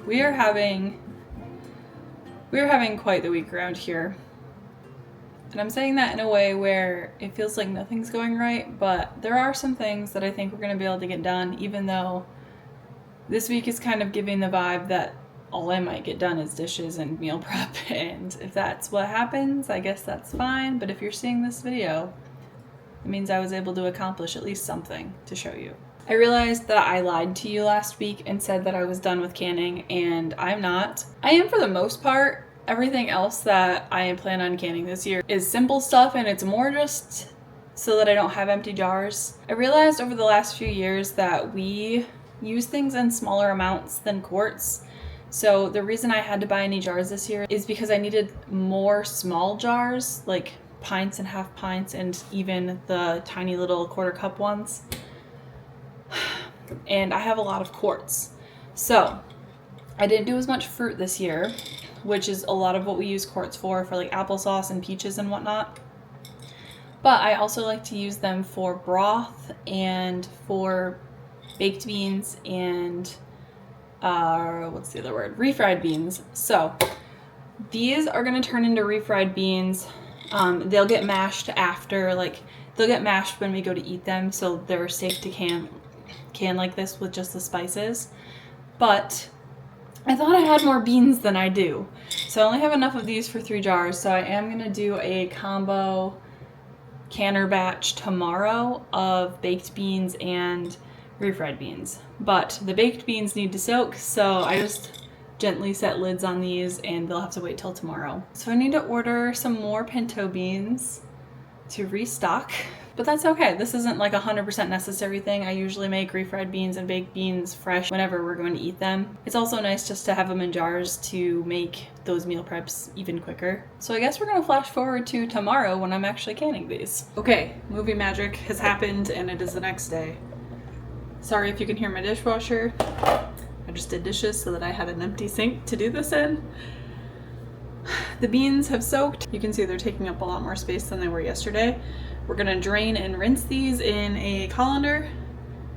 we are having quite the week around here. And I'm saying that in a way where it feels like nothing's going right, but there are some things that I think we're going to be able to get done, even though this week is kind of giving the vibe that all I might get done is dishes and meal prep. And if that's what happens, I guess that's fine. But if you're seeing this video, it means I was able to accomplish at least something to show you. I realized that I lied to you last week and said that I was done with canning, and I'm not. I am for the most part. Everything else that I plan on canning this year is simple stuff, and it's more just so that I don't have empty jars. I realized over the last few years that we use things in smaller amounts than quarts. So the reason I had to buy any jars this year is because I needed more small jars, like pints and half pints, and even the tiny little quarter cup ones. And I have a lot of quarts. So I didn't do as much fruit this year, which is a lot of what we use quarts for like applesauce and peaches and whatnot. But I also like to use them for broth and for baked beans and what's the other word? Refried beans. So these are going to turn into refried beans. They'll get mashed after, like they'll get mashed when we go to eat them, so they're safe to can like this with just the spices. But I thought I had more beans than I do. So I only have enough of these for 3 jars, so I am going to do a combo canner batch tomorrow of baked beans and refried beans. But the baked beans need to soak, so I just gently set lids on these and they'll have to wait till tomorrow. So I need to order some more pinto beans to restock, but that's okay. This isn't like 100% necessary thing. I usually make refried beans and baked beans fresh whenever we're going to eat them. It's also nice just to have them in jars to make those meal preps even quicker. So I guess we're gonna flash forward to tomorrow when I'm actually canning these. Okay, movie magic has happened and it is the next day. Sorry if you can hear my dishwasher. I just did dishes so that I had an empty sink to do this in. The beans have soaked. You can see they're taking up a lot more space than they were yesterday. We're gonna drain and rinse these in a colander.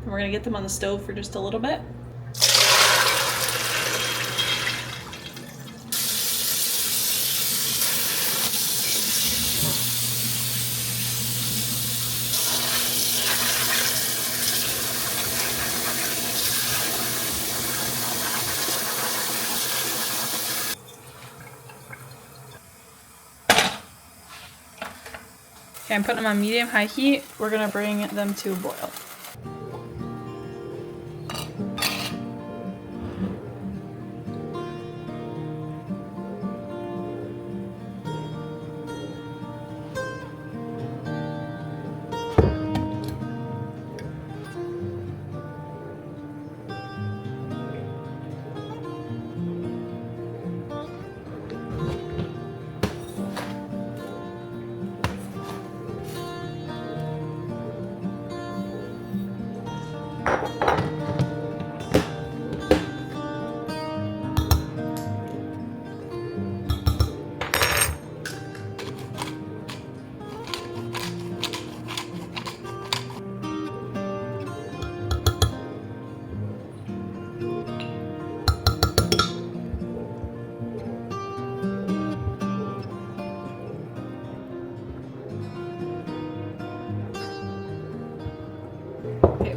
And we're gonna get them on the stove for just a little bit. Okay, I'm putting them on medium-high heat. We're gonna bring them to a boil.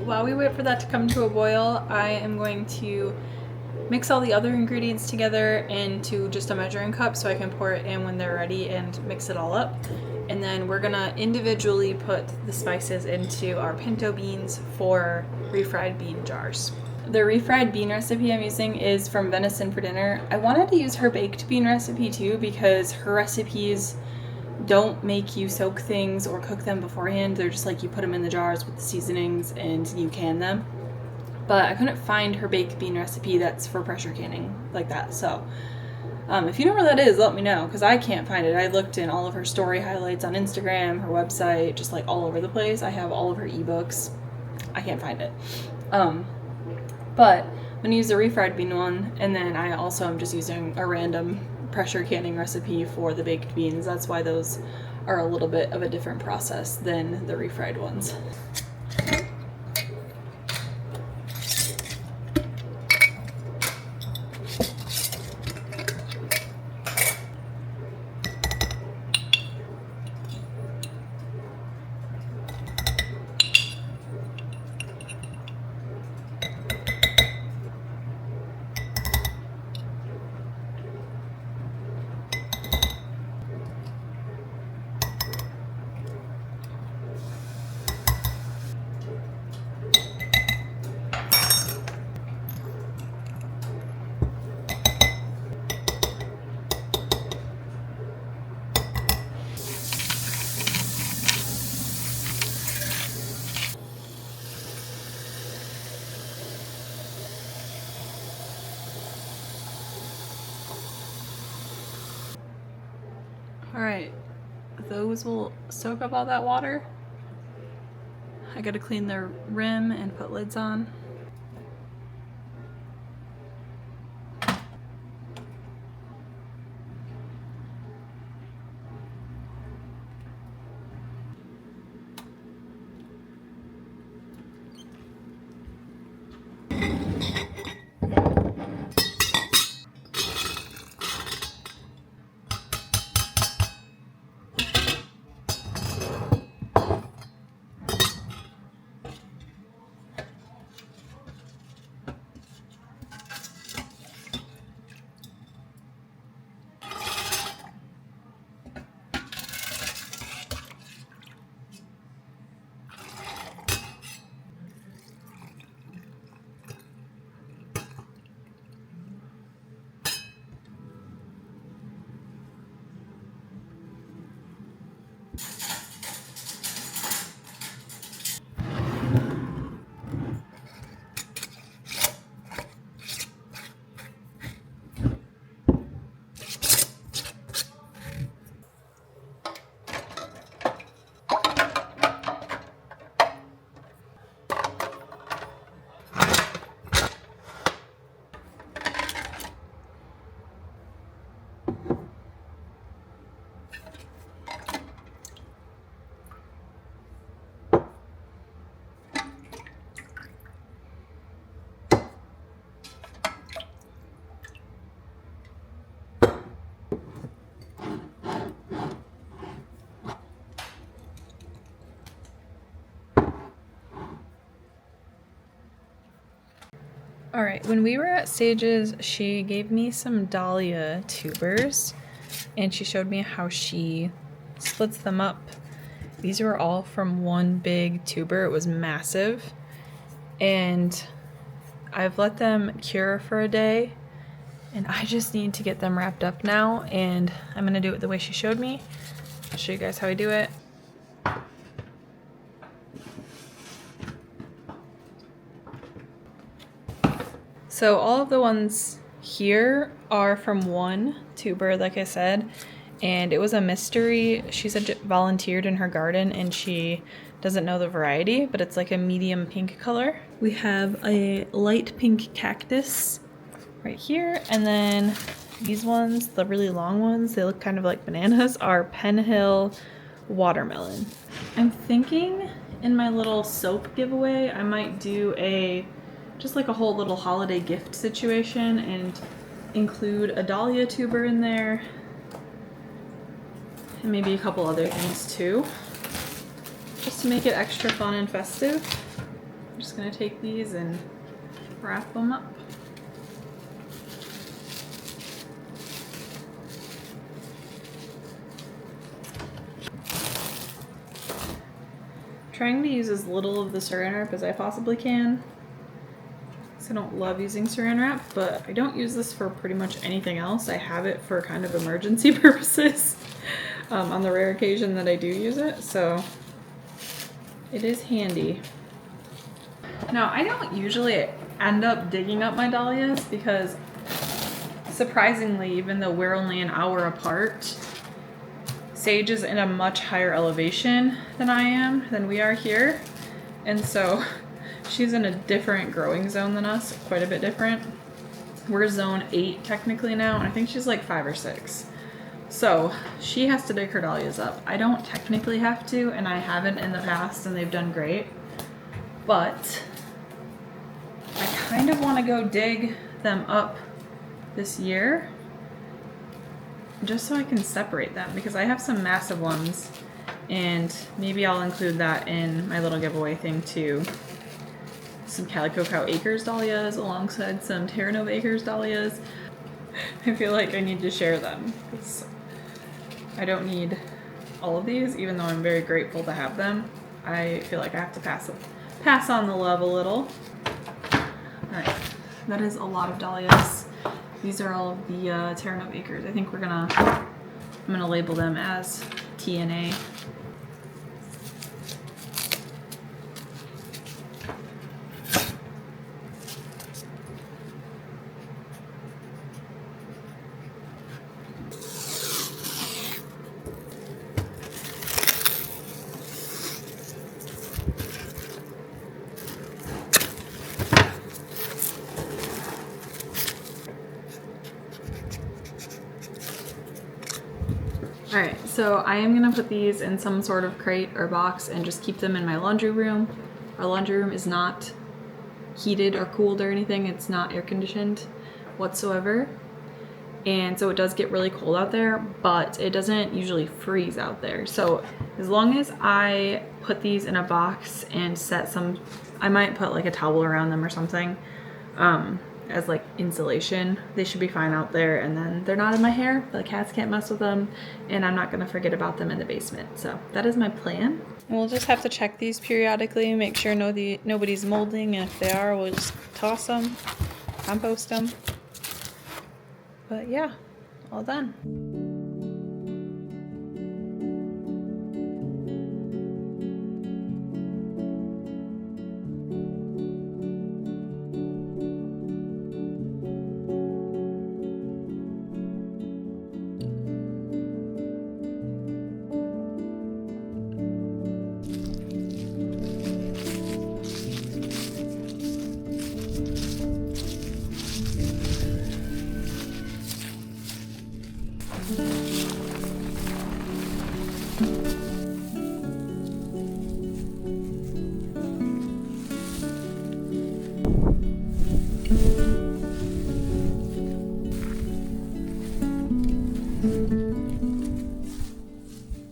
While we wait for that to come to a boil, I am going to mix all the other ingredients together into just a measuring cup so I can pour it in when they're ready and mix it all up. And then we're gonna individually put the spices into our pinto beans for refried bean jars. The refried bean recipe I'm using is from Venison for Dinner. I wanted to use her baked bean recipe too because her recipes don't make you soak things or cook them beforehand. They're just like you put them in the jars with the seasonings and you can them. But I couldn't find her baked bean recipe that's for pressure canning like that. So if you know where that is, let me know because I can't find it. I looked in all of her story highlights on Instagram, her website, just like all over the place. I have all of her ebooks. I can't find it. But I'm gonna use the refried bean one, and then I also am just using a random pressure canning recipe for the baked beans. That's why those are a little bit of a different process than the refried ones. All right, those will soak up all that water. I gotta clean their rim and put lids on. All right, when we were at Sage's, she gave me some dahlia tubers and she showed me how she splits them up. These were all from one big tuber. It was massive. And I've let them cure for a day and I just need to get them wrapped up now, and I'm gonna do it the way she showed me. I'll show you guys how I do it. So all of the ones here are from one tuber, like I said, and it was a mystery. She said she volunteered in her garden and she doesn't know the variety, but it's like a medium pink color. We have a light pink cactus right here, and then these ones, the really long ones, they look kind of like bananas, are Penhill watermelon. I'm thinking in my little soap giveaway, I might do just like a whole little holiday gift situation and include a dahlia tuber in there and maybe a couple other things too, just to make it extra fun and festive. I'm just gonna take these and wrap them up. Trying to use as little of the saran wrap as I possibly can. I don't love using saran wrap, but I don't use this for pretty much anything else. I have it for kind of emergency purposes on the rare occasion that I do use it, so it is handy. Now, I don't usually end up digging up my dahlias because, surprisingly, even though we're only an hour apart, Sage is in a much higher elevation than we are here, and so she's in a different growing zone than us, quite a bit different. We're zone 8 technically now, and I think she's like 5 or 6. So she has to dig her dahlias up. I don't technically have to, and I haven't in the past, and they've done great. But I kind of want to go dig them up this year, just so I can separate them, because I have some massive ones, and maybe I'll include that in my little giveaway thing too. Some Calico Cow Acres dahlias alongside some Terra Nova Acres dahlias. I feel like I need to share them because I don't need all of these, even though I'm very grateful to have them. I feel like I have to pass on the love a little. Alright, that is a lot of dahlias. These are all of the Terra Nova Acres. I think I'm gonna label them as TNA. Alright, so I am gonna put these in some sort of crate or box and just keep them in my laundry room. Our laundry room is not heated or cooled or anything. It's not air conditioned whatsoever. And so it does get really cold out there, but it doesn't usually freeze out there. So as long as I put these in a box and set some, I might put like a towel around them or something as like insulation, they should be fine out there. And then they're not in my hair, the cats can't mess with them, and I'm not gonna forget about them in the basement. So that is my plan. And we'll just have to check these periodically, make sure nobody's molding, and if they are, we'll just toss them, compost them. But yeah, all done.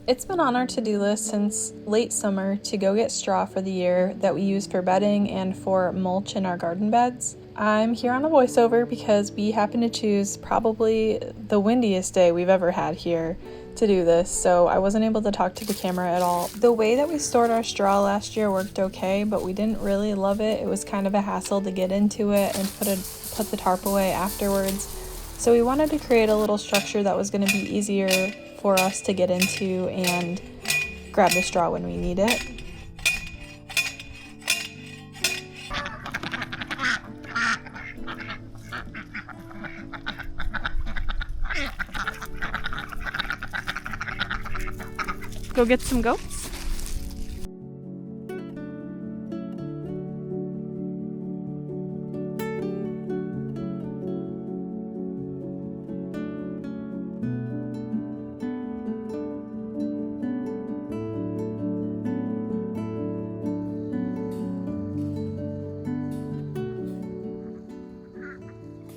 It's been on our to-do list since late summer to go get straw for the year that we use for bedding and for mulch in our garden beds. I'm here on a voiceover because we happen to choose probably the windiest day we've ever had here to do this, so I wasn't able to talk to the camera at all. The way that we stored our straw last year worked okay, but we didn't really love it. It was kind of a hassle to get into it and put the tarp away afterwards. So we wanted to create a little structure that was going to be easier for us to get into and grab the straw when we need it. Go get some goats.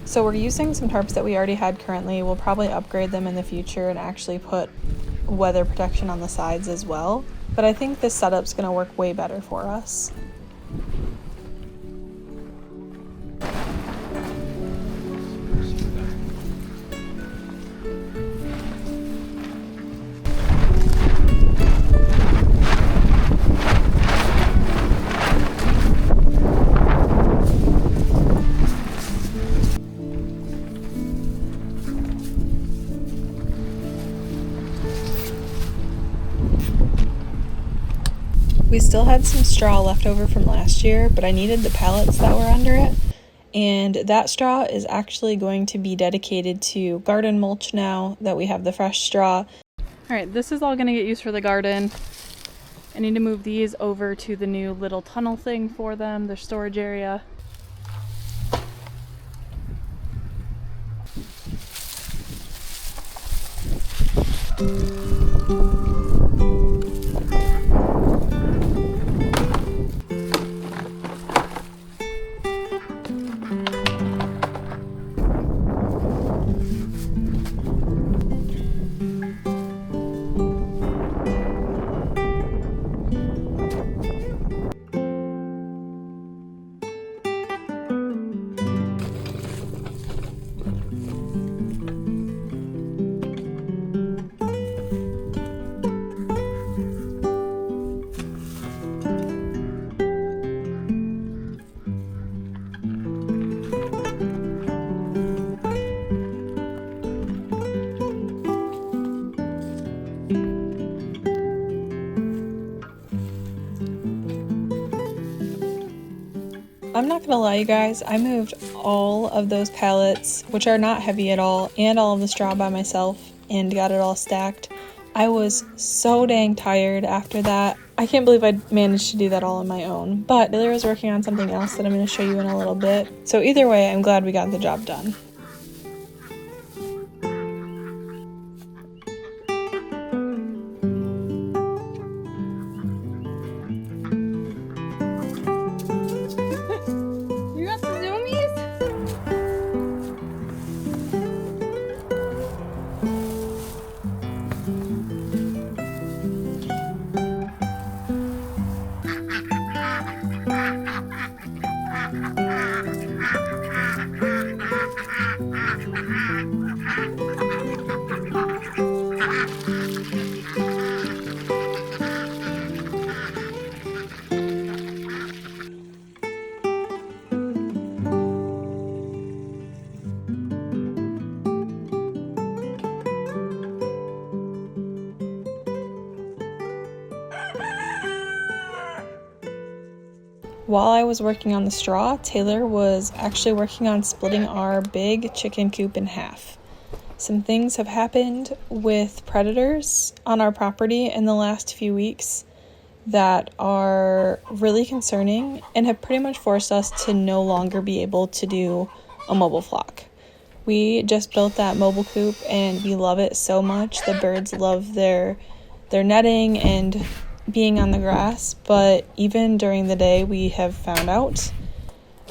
So we're using some tarps that we already had currently. We'll probably upgrade them in the future and actually put weather protection on the sides as well. But I think this setup's gonna work way better for us. We still had some straw left over from last year, but I needed the pallets that were under it. And that straw is actually going to be dedicated to garden mulch now that we have the fresh straw. All right, this is all gonna get used for the garden. I need to move these over to the new little tunnel thing for them, their storage area. I'm not gonna lie, you guys, I moved all of those pallets, which are not heavy at all, and all of the straw by myself and got it all stacked. I was so dang tired after that. I can't believe I managed to do that all on my own, but Billy was working on something else that I'm going to show you in a little bit. So either way, I'm glad we got the job done. while I was working on the straw, Taylor was actually working on splitting our big chicken coop in half. Some things have happened with predators on our property in the last few weeks that are really concerning and have pretty much forced us to no longer be able to do a mobile flock. We just built that mobile coop and we love it so much. The birds love their netting and being on the grass, but even during the day we have found out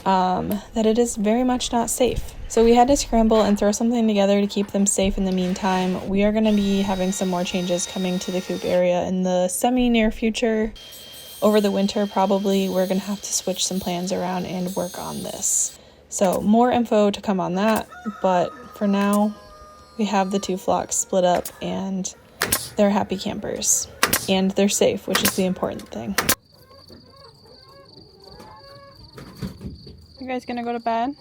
that it is very much not safe. So we had to scramble and throw something together to keep them safe in the meantime. We are going to be having some more changes coming to the coop area in the semi-near future. Over the winter, probably, we're going to have to switch some plans around and work on this. So more info to come on that, but for now, we have the 2 flocks split up and they're happy campers. And they're safe, which is the important thing. You guys gonna go to bed?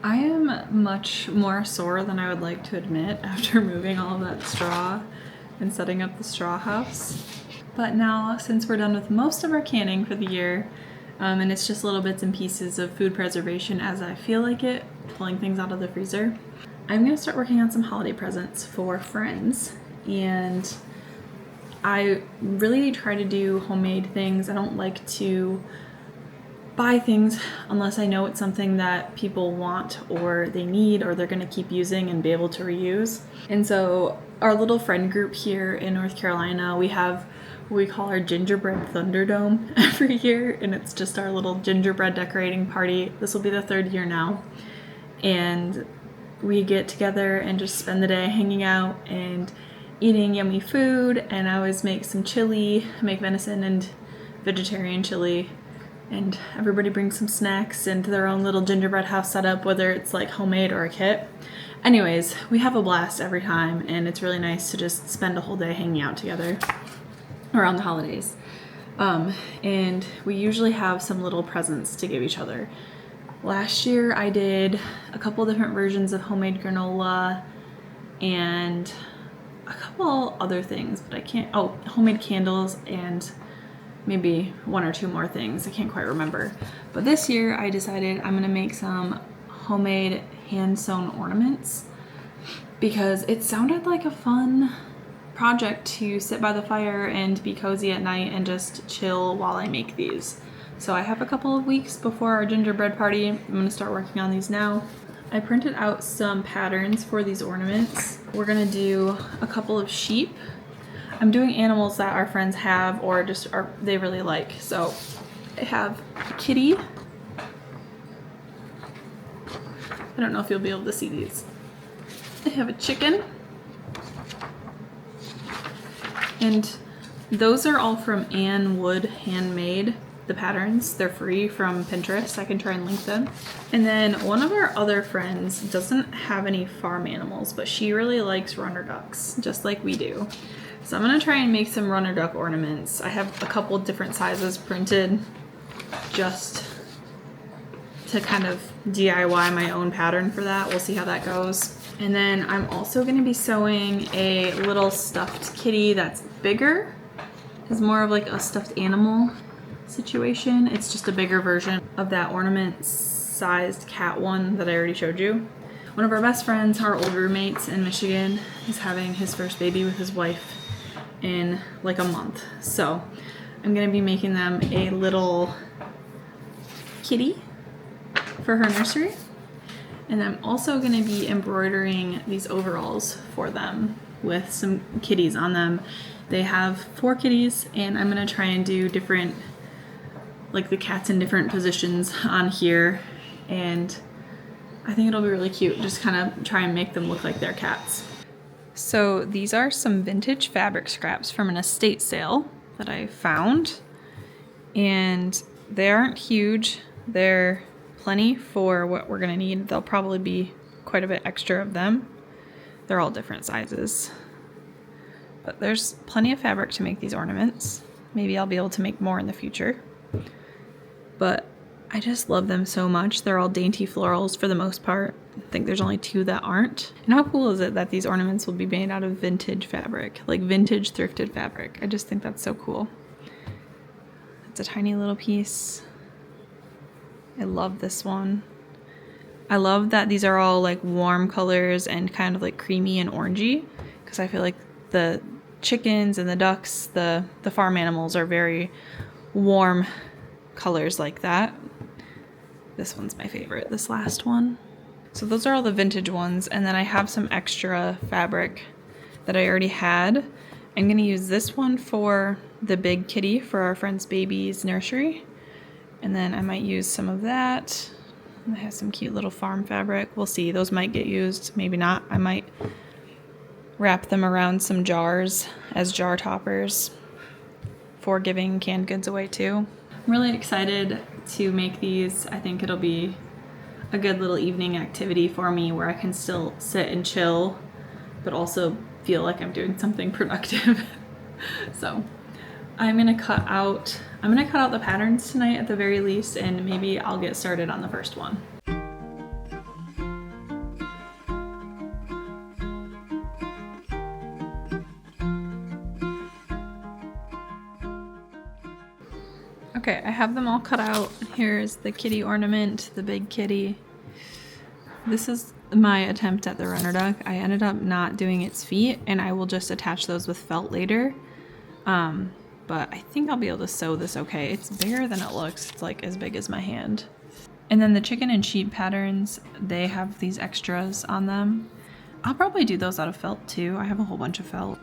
I am much more sore than I would like to admit after moving all of that straw and setting up the straw house. But now, since we're done with most of our canning for the year, and it's just little bits and pieces of food preservation as I feel like it, pulling things out of the freezer, I'm gonna start working on some holiday presents for friends. And I really try to do homemade things. I don't like to buy things unless I know it's something that people want or they need or they're going to keep using and be able to reuse. And so our little friend group here in North Carolina, we have what we call our gingerbread Thunderdome every year, and it's just our little gingerbread decorating party. This will be the 3rd year now, and we get together and just spend the day hanging out and eating yummy food. And I always make some chili, make venison and vegetarian chili, and everybody brings some snacks and their own little gingerbread house setup, whether it's like homemade or a kit. Anyways, we have a blast every time, and it's really nice to just spend a whole day hanging out together around the holidays. And we usually have some little presents to give each other. Last year I did a couple different versions of homemade granola and a couple other things, but I can't, homemade candles and maybe 1 or 2 more things. I can't quite remember. But this year I decided I'm gonna make some homemade hand-sewn ornaments because it sounded like a fun project to sit by the fire and be cozy at night and just chill while I make these. So I have a couple of weeks before our gingerbread party. I'm gonna start working on these now. I printed out some patterns for these ornaments. We're gonna do a couple of sheep. I'm doing animals that our friends have or just they really like. So I have a kitty. I don't know if you'll be able to see these. I have a chicken. And those are all from Ann Wood Handmade, the patterns. They're free from Pinterest. I can try and link them. And then one of our other friends doesn't have any farm animals, but she really likes runner ducks, just like we do. So I'm gonna try and make some runner duck ornaments. I have a couple different sizes printed just to kind of DIY my own pattern for that. We'll see how that goes. And then I'm also gonna be sewing a little stuffed kitty that's bigger. It's more of like a stuffed animal situation. It's just a bigger version of that ornament sized cat one that I already showed you. One of our best friends, our old roommates in Michigan, is having his first baby with his wife in like a month. So I'm gonna be making them a little kitty for her nursery. And I'm also gonna be embroidering these overalls for them with some kitties on them. They have 4 kitties, and I'm gonna try and do different, like the cats in different positions on here. And I think it'll be really cute, just kind of try and make them look like they're cats. So these are some vintage fabric scraps from an estate sale. that I found, and they aren't huge. They're plenty for what we're gonna need. There'll probably be quite a bit extra of them. They're all different sizes, but there's plenty of fabric to make these ornaments. Maybe I'll be able to make more in the future, but I just love them so much. They're all dainty florals for the most part. I think there's only 2 that aren't. And how cool is it that these ornaments will be made out of vintage fabric, like vintage thrifted fabric? I just think that's so cool. It's a tiny little piece. I love this one. I love that these are all like warm colors and kind of like creamy and orangey, because I feel like the chickens and the ducks, the farm animals, are very warm colors like that. This one's my favorite, this last one. So those are all the vintage ones, and then I have some extra fabric that I already had. I'm gonna use this one for the big kitty for our friend's baby's nursery, and then I might use some of that. I have some cute little farm fabric. We'll see, those might get used, maybe not. I might wrap them around some jars as jar toppers for giving canned goods away too. I'm really excited to make these. I think it'll be a good little evening activity for me where I can still sit and chill, but also feel like I'm doing something productive. So I'm gonna cut out the patterns tonight at the very least, and maybe I'll get started on the first one. Okay, I have them all cut out. Here's the kitty ornament, the big kitty. This is my attempt at the runner duck. I ended up not doing its feet, and I will just attach those with felt later. But I think I'll be able to sew this okay. It's bigger than it looks. It's like as big as my hand. And then the chicken and sheep patterns, they have these extras on them. I'll probably do those out of felt too. I have a whole bunch of felt.